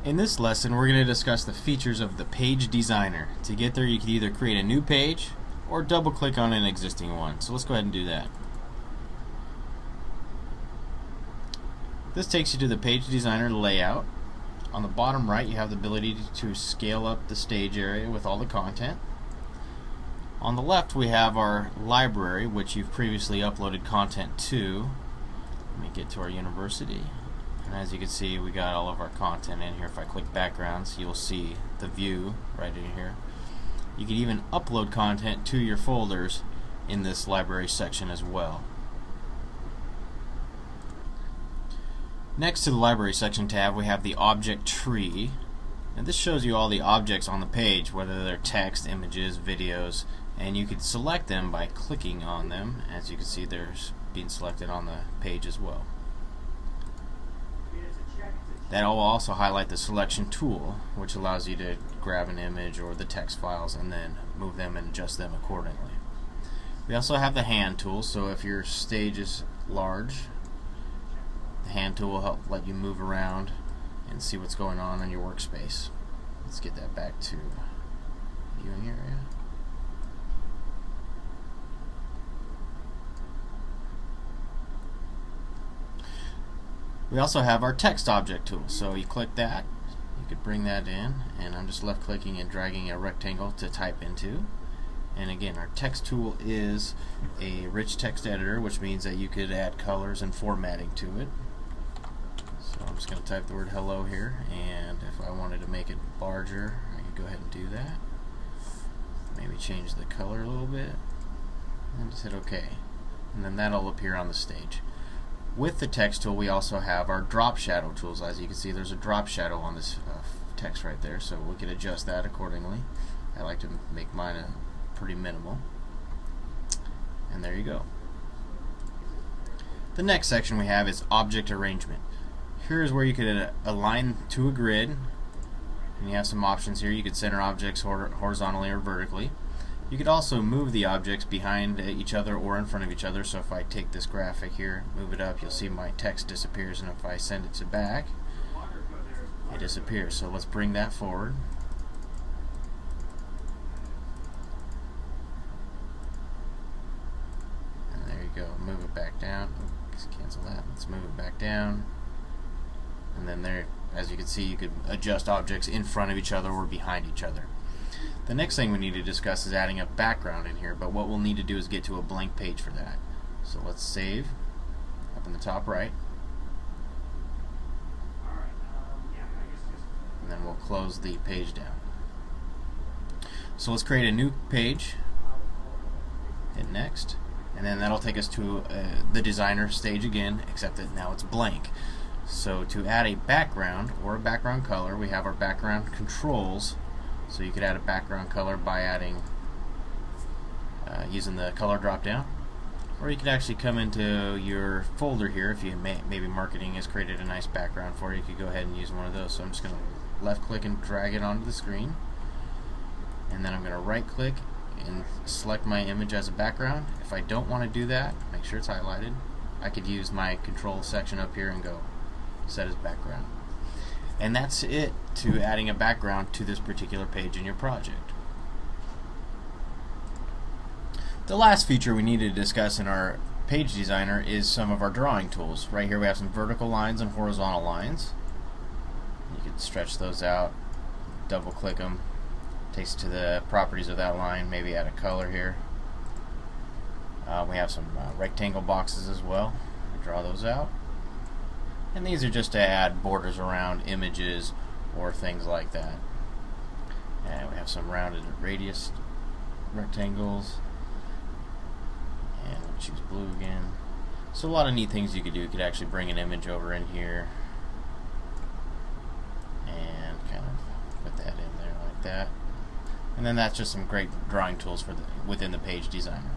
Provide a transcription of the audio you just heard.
In this lesson, we're going to discuss the features of the Page Designer. To get there, you can either create a new page or double click on an existing one. So let's go ahead and do that. This takes you to the Page Designer layout. On the bottom right, you have the ability to scale up the stage area with all the content. On the left, we have our library, which you've previously uploaded content to. Let me get to our university. And as you can see, we got all of our content in here. If I click backgrounds, you'll see the view right in here. You can even upload content to your folders in this library section as well. Next to the library section tab, we have the object tree. And this shows you all the objects on the page, whether they're text, images, videos, and you can select them by clicking on them. As you can see, they're being selected on the page as well. That will also highlight the selection tool, which allows you to grab an image or the text files and then move them and adjust them accordingly. We also have the hand tool, so if your stage is large, the hand tool will help let you move around and see what's going on in your workspace. Let's get that back to viewing area. We also have our text object tool, so you click that, you could bring that in, and I'm just left clicking and dragging a rectangle to type into. And again, our text tool is a rich text editor, which means that you could add colors and formatting to it. So I'm just going to type the word hello here, and if I wanted to make it larger, I could go ahead and do that. Maybe change the color a little bit, and just hit OK. And then that'll appear on the stage. With the text tool, we also have our drop shadow tools. As you can see, there's a drop shadow on this text right there, so we can adjust that accordingly. I like to make mine pretty minimal. And there you go. The next section we have is object arrangement. Here's where you could align to a grid, and you have some options here. You could center objects horizontally or vertically. You could also move the objects behind each other or in front of each other. So if I take this graphic here, move it up, you'll see my text disappears, and if I send it to back, it disappears. So let's bring that forward. And there you go. Move it back down. Oops, cancel that. Let's move it back down. And then there, as you can see, you could adjust objects in front of each other or behind each other. The next thing we need to discuss is adding a background in here, but what we'll need to do is get to a blank page for that. So let's save up in the top right, and then we'll close the page down. So let's create a new page, hit next, and then that'll take us to the designer stage again, except that now it's blank. So to add a background or a background color, we have our background controls. So you could add a background color by adding using the color drop down, or you could actually come into your folder here. If you maybe marketing has created a nice background for you, you could go ahead and use one of those. So I'm just going to left click and drag it onto the screen, and then I'm going to right click and select my image as a background. If I don't want to do that, make sure it's highlighted. I could use my control section up here and go set as background. And that's it to adding a background to this particular page in your project. The last feature we need to discuss in our page designer is some of our drawing tools. Right here we have some vertical lines and horizontal lines. You can stretch those out, double click them, takes to the properties of that line, maybe add a color here. We have some rectangle boxes as well. Draw those out. And these are just to add borders around images or things like that. And we have some rounded radius rectangles. And we'll choose blue again. So a lot of neat things you could do. You could actually bring an image over in here and kind of put that in there like that. And then that's just some great drawing tools for within the page designer.